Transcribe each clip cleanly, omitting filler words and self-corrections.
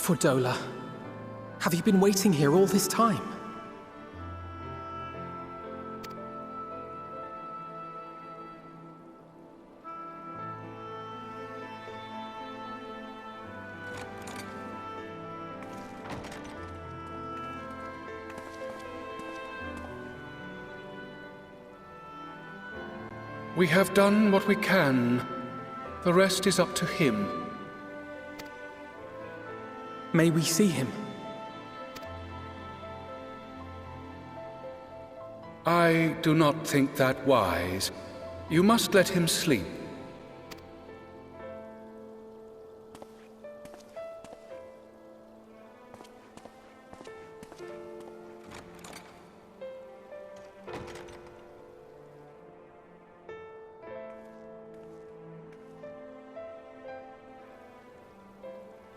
Fordola, have you been waiting here all this time? We have done what we can. The rest is up to him. May we see him? I do not think that wise. You must let him sleep.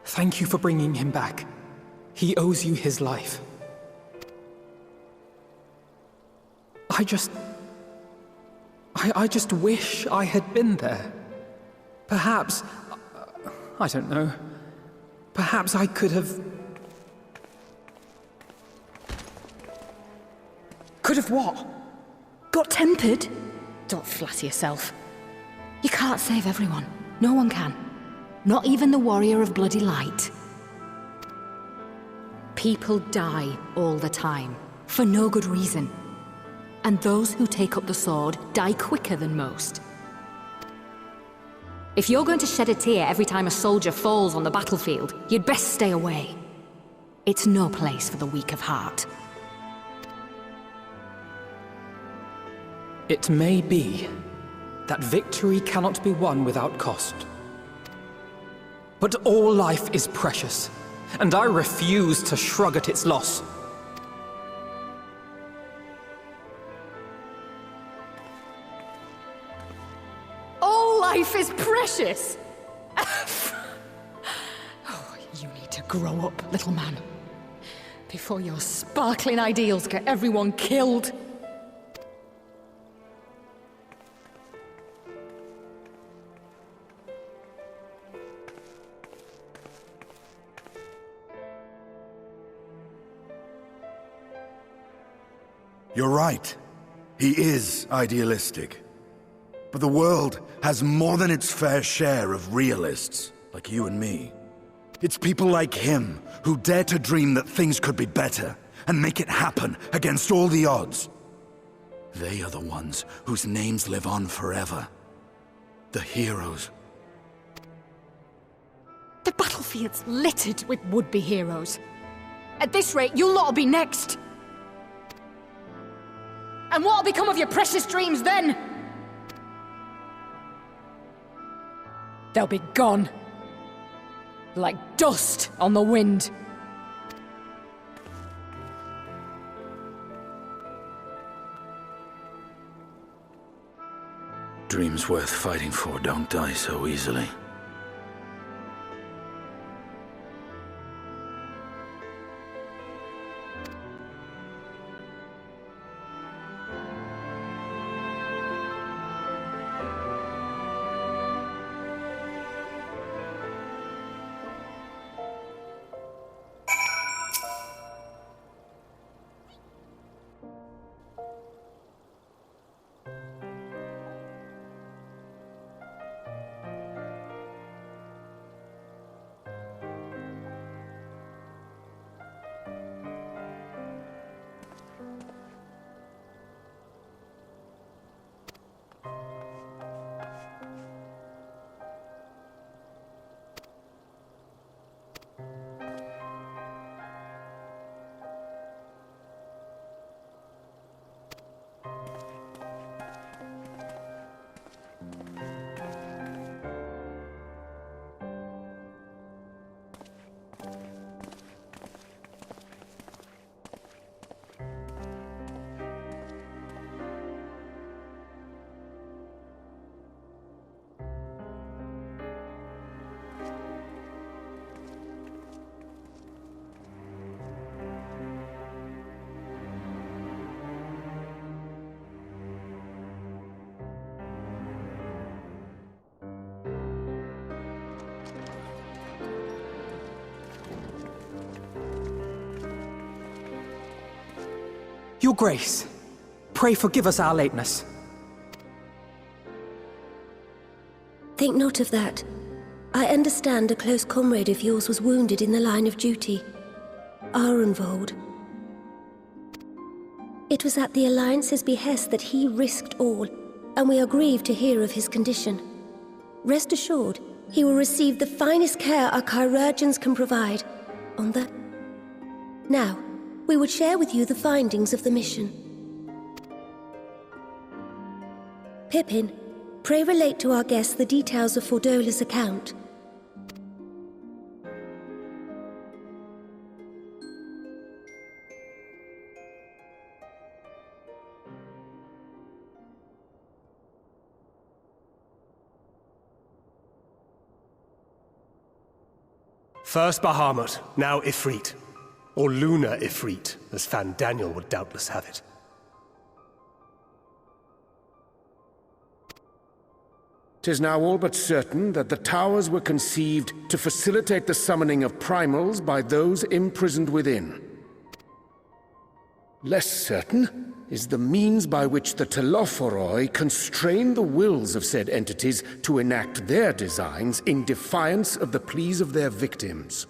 Thank you for bringing him back. He owes you his life. I just wish I had been there. Perhaps, I don't know, perhaps I could have... Could have what? Got tempered? Don't flatter yourself. You can't save everyone. No one can. Not even the warrior of bloody light. People die all the time, for no good reason. And those who take up the sword die quicker than most. If you're going to shed a tear every time a soldier falls on the battlefield, you'd best stay away. It's no place for the weak of heart. It may be that victory cannot be won without cost. But all life is precious, and I refuse to shrug at its loss. All life is precious! Oh, you need to grow up, little man. Before your sparkling ideals get everyone killed. You're right. He is idealistic. But the world has more than its fair share of realists, like you and me. It's people like him who dare to dream that things could be better, and make it happen against all the odds. They are the ones whose names live on forever. The heroes. The battlefield's littered with would-be heroes. At this rate, you lot'll be next. And what'll become of your precious dreams then? They'll be gone. Like dust on the wind. Dreams worth fighting for don't die so easily. Your Grace, pray forgive us our lateness. Think not of that. I understand a close comrade of yours was wounded in the line of duty. Arenvold. It was at the Alliance's behest that he risked all, and we are grieved to hear of his condition. Rest assured, he will receive the finest care our chirurgeons can provide. On the... Now, we would share with you the findings of the mission. Pippin, pray relate to our guests the details of Fordola's account. First Bahamut, now Ifrit. Or Lunar Ifrit, as Fan Daniel would doubtless have it. "'Tis now all but certain that the towers were conceived to facilitate the summoning of primals by those imprisoned within. Less certain is the means by which the Telophoroi constrain the wills of said entities to enact their designs in defiance of the pleas of their victims.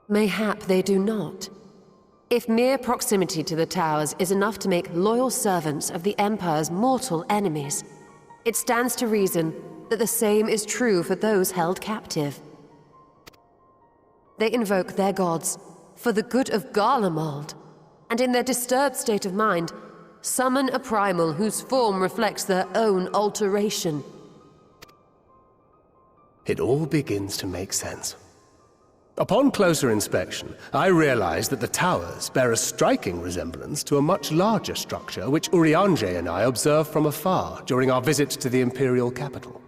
Mayhap they do not. If mere proximity to the towers is enough to make loyal servants of the Empire's mortal enemies, it stands to reason that the same is true for those held captive. They invoke their gods for the good of Garlemald, and in their disturbed state of mind, summon a primal whose form reflects their own alteration. It all begins to make sense. Upon closer inspection, I realized that the towers bear a striking resemblance to a much larger structure which Urianger and I observed from afar during our visit to the Imperial capital.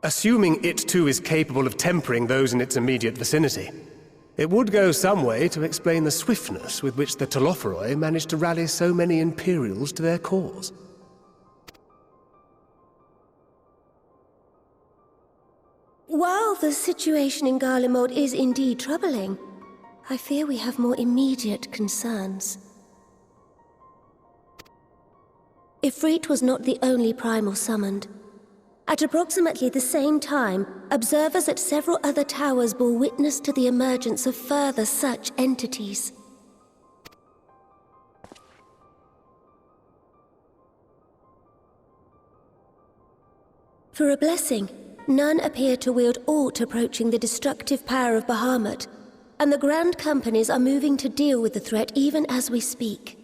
Assuming it too is capable of tempering those in its immediate vicinity, it would go some way to explain the swiftness with which the Telophoroi managed to rally so many Imperials to their cause. While the situation in Garlemald is indeed troubling, I fear we have more immediate concerns. Ifrit was not the only primal summoned. At approximately the same time, observers at several other towers bore witness to the emergence of further such entities. For a blessing, none appear to wield aught approaching the destructive power of Bahamut, and the Grand Companies are moving to deal with the threat even as we speak.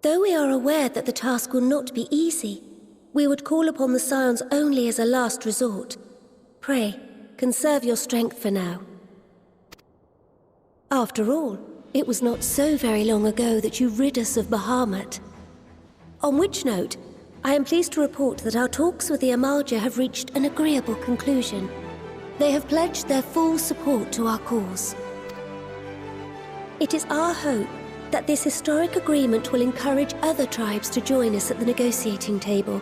Though we are aware that the task will not be easy, we would call upon the Scions only as a last resort. Pray, conserve your strength for now. After all, it was not so very long ago that you rid us of Bahamut. On which note, I am pleased to report that our talks with the Amalja have reached an agreeable conclusion. They have pledged their full support to our cause. It is our hope that this historic agreement will encourage other tribes to join us at the negotiating table.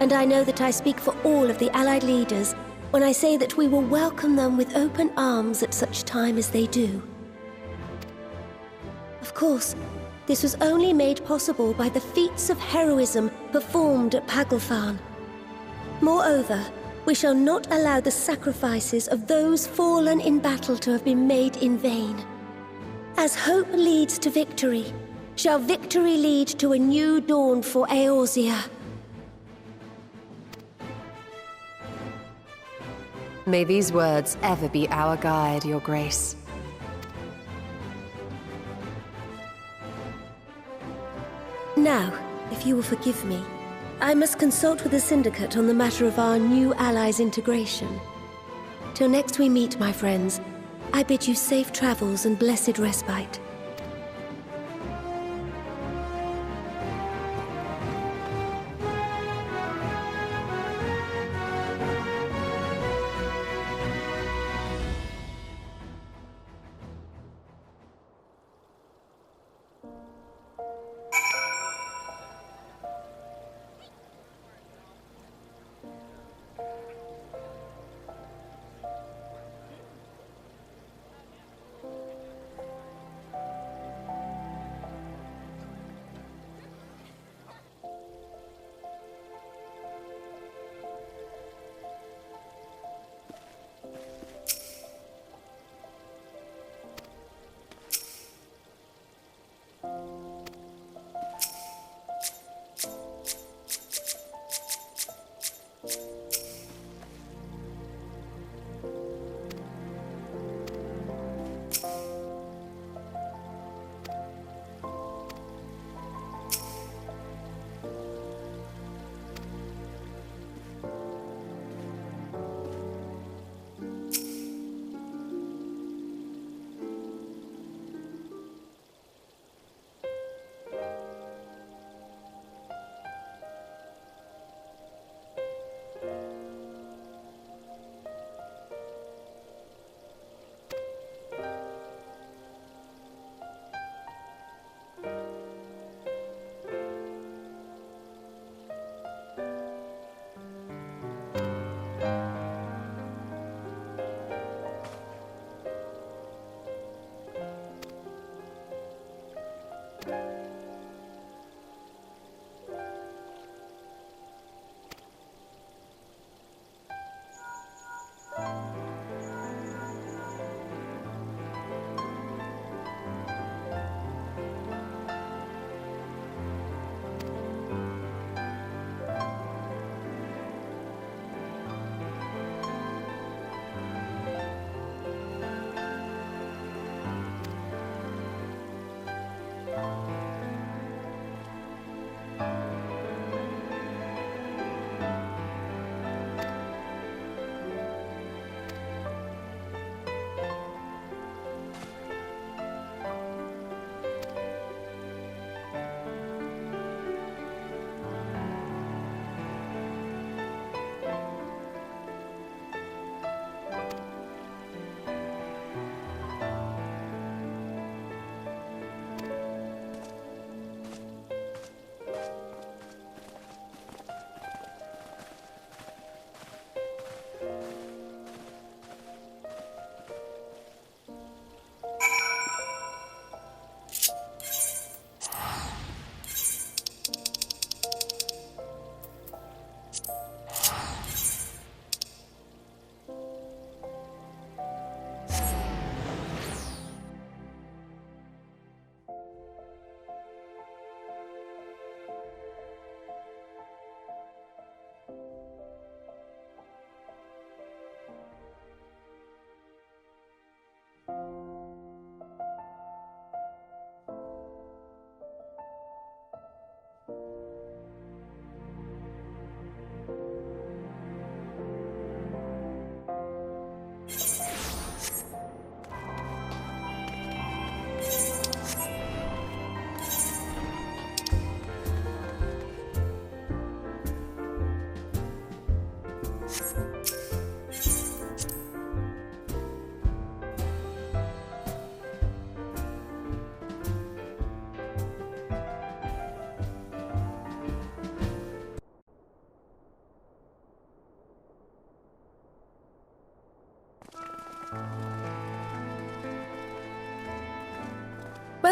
And I know that I speak for all of the Allied leaders when I say that we will welcome them with open arms at such time as they do. Of course, this was only made possible by the feats of heroism performed at Paglfan. Moreover, we shall not allow the sacrifices of those fallen in battle to have been made in vain. As hope leads to victory, shall victory lead to a new dawn for Eorzea. May these words ever be our guide, Your Grace. Now, if you will forgive me, I must consult with the Syndicate on the matter of our new allies' integration. Till next we meet, my friends, I bid you safe travels and blessed respite.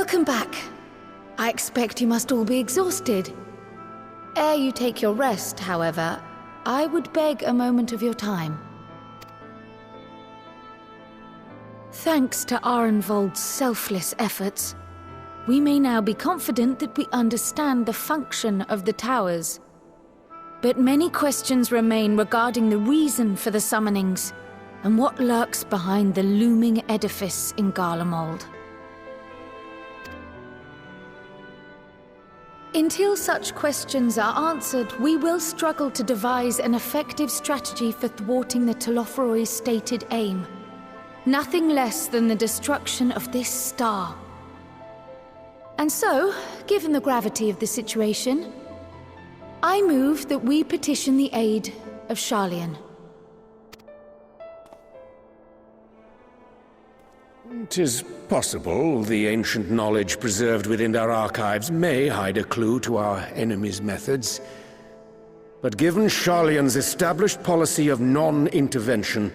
Welcome back. I expect you must all be exhausted. Ere you take your rest, however, I would beg a moment of your time. Thanks to Arenvold's selfless efforts, we may now be confident that we understand the function of the towers. But many questions remain regarding the reason for the summonings and what lurks behind the looming edifice in Garlemald. Until such questions are answered, we will struggle to devise an effective strategy for thwarting the Telophoroi's stated aim. Nothing less than the destruction of this star. And so, given the gravity of the situation, I move that we petition the aid of Sharlayan. It is possible the ancient knowledge preserved within our archives may hide a clue to our enemy's methods. But given Sharlayan's established policy of non-intervention,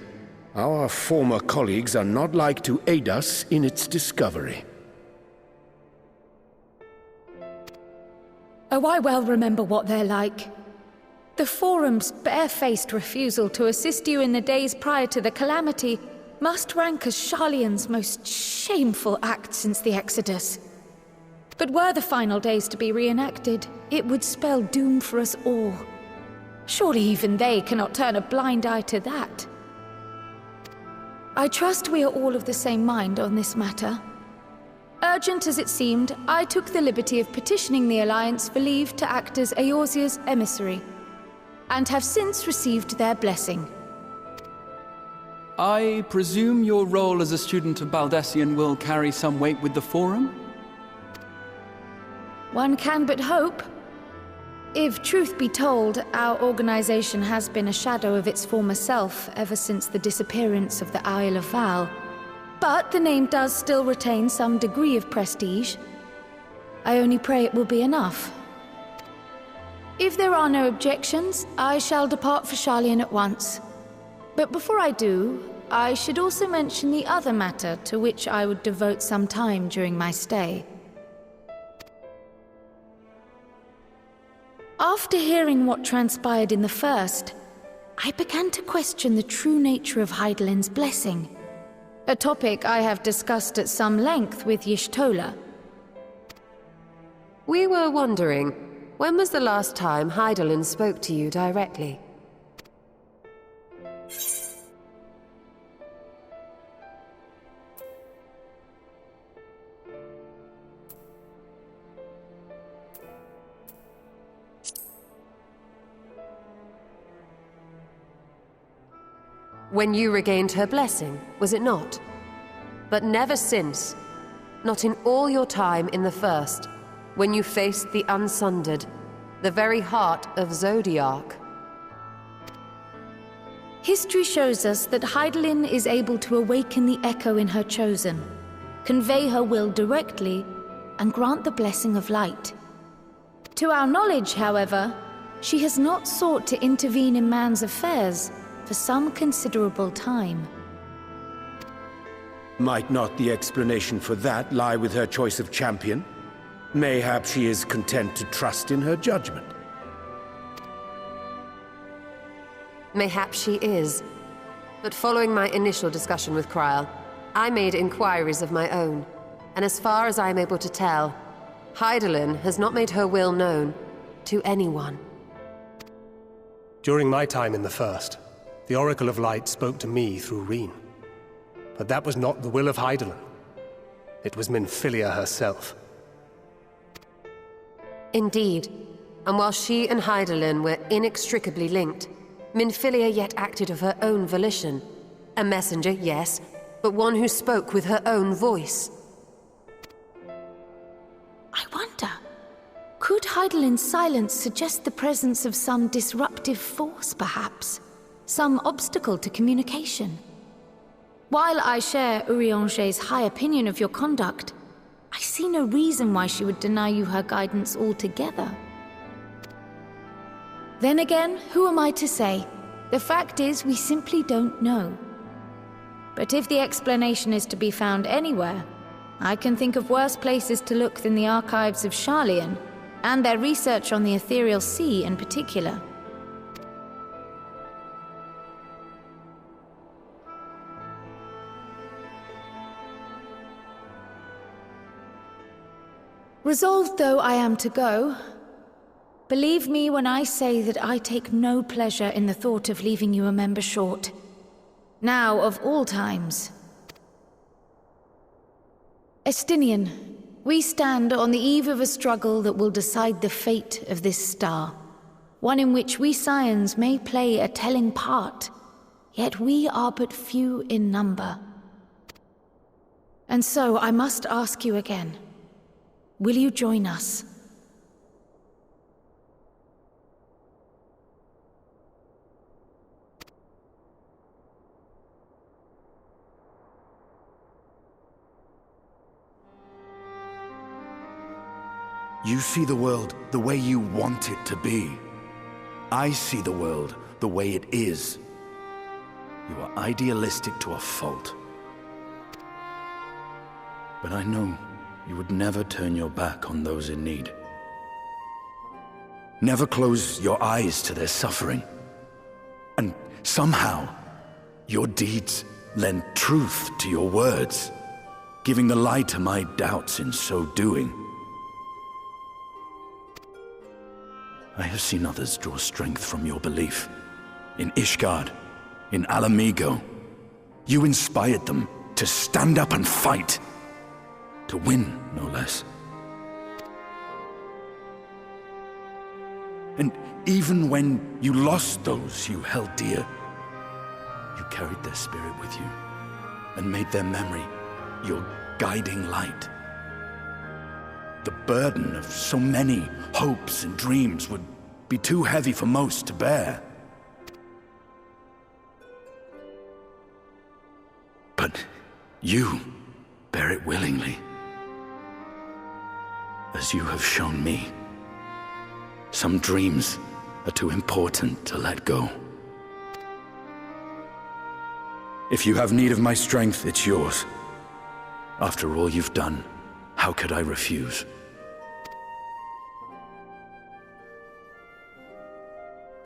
our former colleagues are not like to aid us in its discovery. Oh, I well remember what they're like. The Forum's barefaced refusal to assist you in the days prior to the calamity must rank as Sharlayan's most shameful act since the Exodus. But were the final days to be reenacted, it would spell doom for us all. Surely even they cannot turn a blind eye to that. I trust we are all of the same mind on this matter. Urgent as it seemed, I took the liberty of petitioning the Alliance for leave to act as Eorzea's emissary, and have since received their blessing. I presume your role as a student of Baldessian will carry some weight with the Forum? One can but hope. If truth be told, our organization has been a shadow of its former self ever since the disappearance of the Isle of Val. But the name does still retain some degree of prestige. I only pray it will be enough. If there are no objections, I shall depart for Sharlayan at once. But before I do, I should also mention the other matter to which I would devote some time during my stay. After hearing what transpired in the first, I began to question the true nature of Hydaelyn's blessing, a topic I have discussed at some length with Y'shtola. We were wondering, when was the last time Hydaelyn spoke to you directly? When you regained her blessing, was it not? But never since. Not in all your time in the First, when you faced the Unsundered, the very heart of Zodiark. History shows us that Hydaelyn is able to awaken the echo in her chosen, convey her will directly, and grant the blessing of light. To our knowledge, however, she has not sought to intervene in man's affairs for some considerable time. Might not the explanation for that lie with her choice of champion? Mayhap she is content to trust in her judgment. Mayhap she is. But following my initial discussion with Kryl, I made inquiries of my own, and as far as I am able to tell, Hydaelyn has not made her will known to anyone. During my time in the First, the Oracle of Light spoke to me through Reen. But that was not the will of Hydaelyn. It was Minfilia herself. Indeed. And while she and Hydaelyn were inextricably linked, Minfilia yet acted of her own volition. A messenger, yes, but one who spoke with her own voice. I wonder, could Hydaelyn's silence suggest the presence of some disruptive force, perhaps? Some obstacle to communication? While I share Urianger's high opinion of your conduct, I see no reason why she would deny you her guidance altogether. Then again, who am I to say? The fact is, we simply don't know. But if the explanation is to be found anywhere, I can think of worse places to look than the archives of Sharlayan, and their research on the Ethereal Sea in particular. Resolved though I am to go, believe me when I say that I take no pleasure in the thought of leaving you a member short. Now, of all times. Estinian, we stand on the eve of a struggle that will decide the fate of this star. One in which we Scions may play a telling part, yet we are but few in number. And so I must ask you again, will you join us? You see the world the way you want it to be. I see the world the way it is. You are idealistic to a fault. But I know you would never turn your back on those in need. Never close your eyes to their suffering. And somehow, your deeds lend truth to your words, giving the lie to my doubts in so doing. I have seen others draw strength from your belief. In Ishgard, in Alamigo. You inspired them to stand up and fight. To win, no less. And even when you lost those you held dear, you carried their spirit with you and made their memory your guiding light. The burden of so many hopes and dreams would be too heavy for most to bear. But you bear it willingly. As you have shown me, some dreams are too important to let go. If you have need of my strength, it's yours. After all you've done, how could I refuse?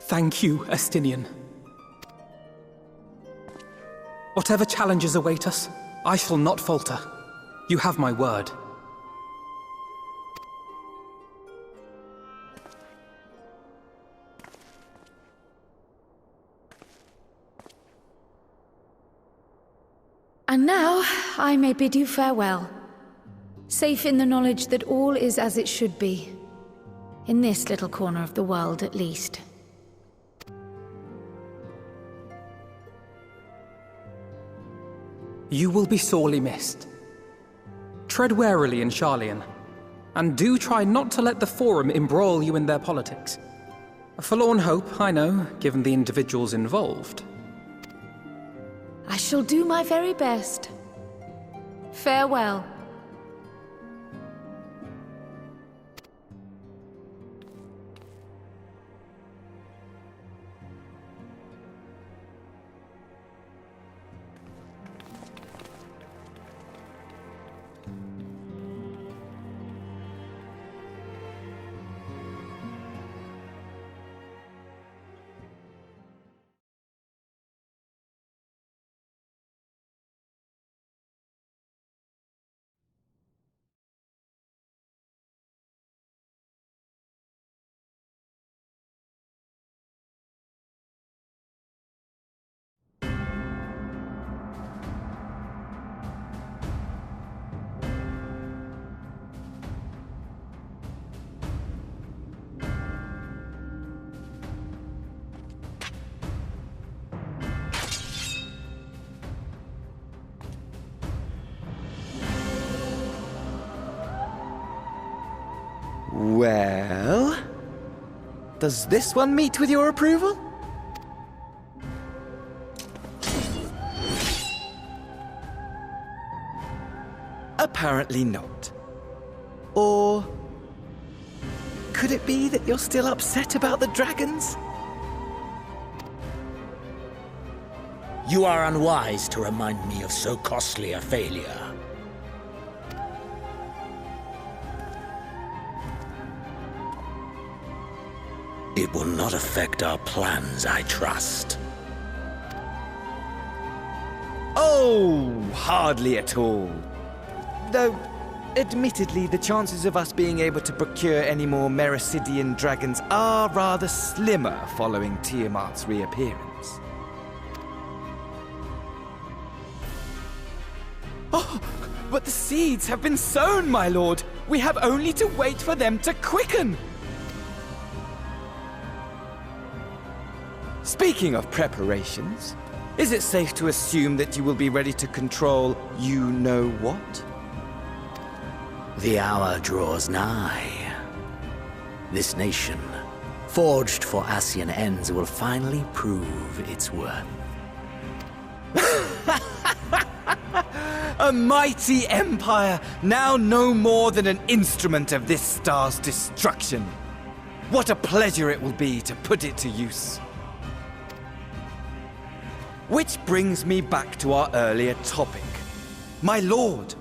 Thank you, Estinian. Whatever challenges await us, I shall not falter. You have my word. And now, I may bid you farewell. Safe in the knowledge that all is as it should be. In this little corner of the world, at least. You will be sorely missed. Tread warily in Sharlayan, and do try not to let the Forum embroil you in their politics. A forlorn hope, I know, given the individuals involved. I shall do my very best. Farewell. Well, does this one meet with your approval? Apparently not. Or could it be that you're still upset about the dragons? You are unwise to remind me of so costly a failure. It will not affect our plans, I trust. Oh, hardly at all. Though, admittedly, the chances of us being able to procure any more Mericidian dragons are rather slimmer following Tiamat's reappearance. Oh, but the seeds have been sown, my lord! We have only to wait for them to quicken! Speaking of preparations, is it safe to assume that you will be ready to control you-know-what? The hour draws nigh. This nation, forged for Ascian ends, will finally prove its worth. A mighty empire, now no more than an instrument of this star's destruction. What a pleasure it will be to put it to use. Which brings me back to our earlier topic. My lord,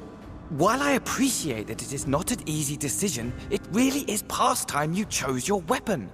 while I appreciate that it is not an easy decision, it really is past time you chose your weapon.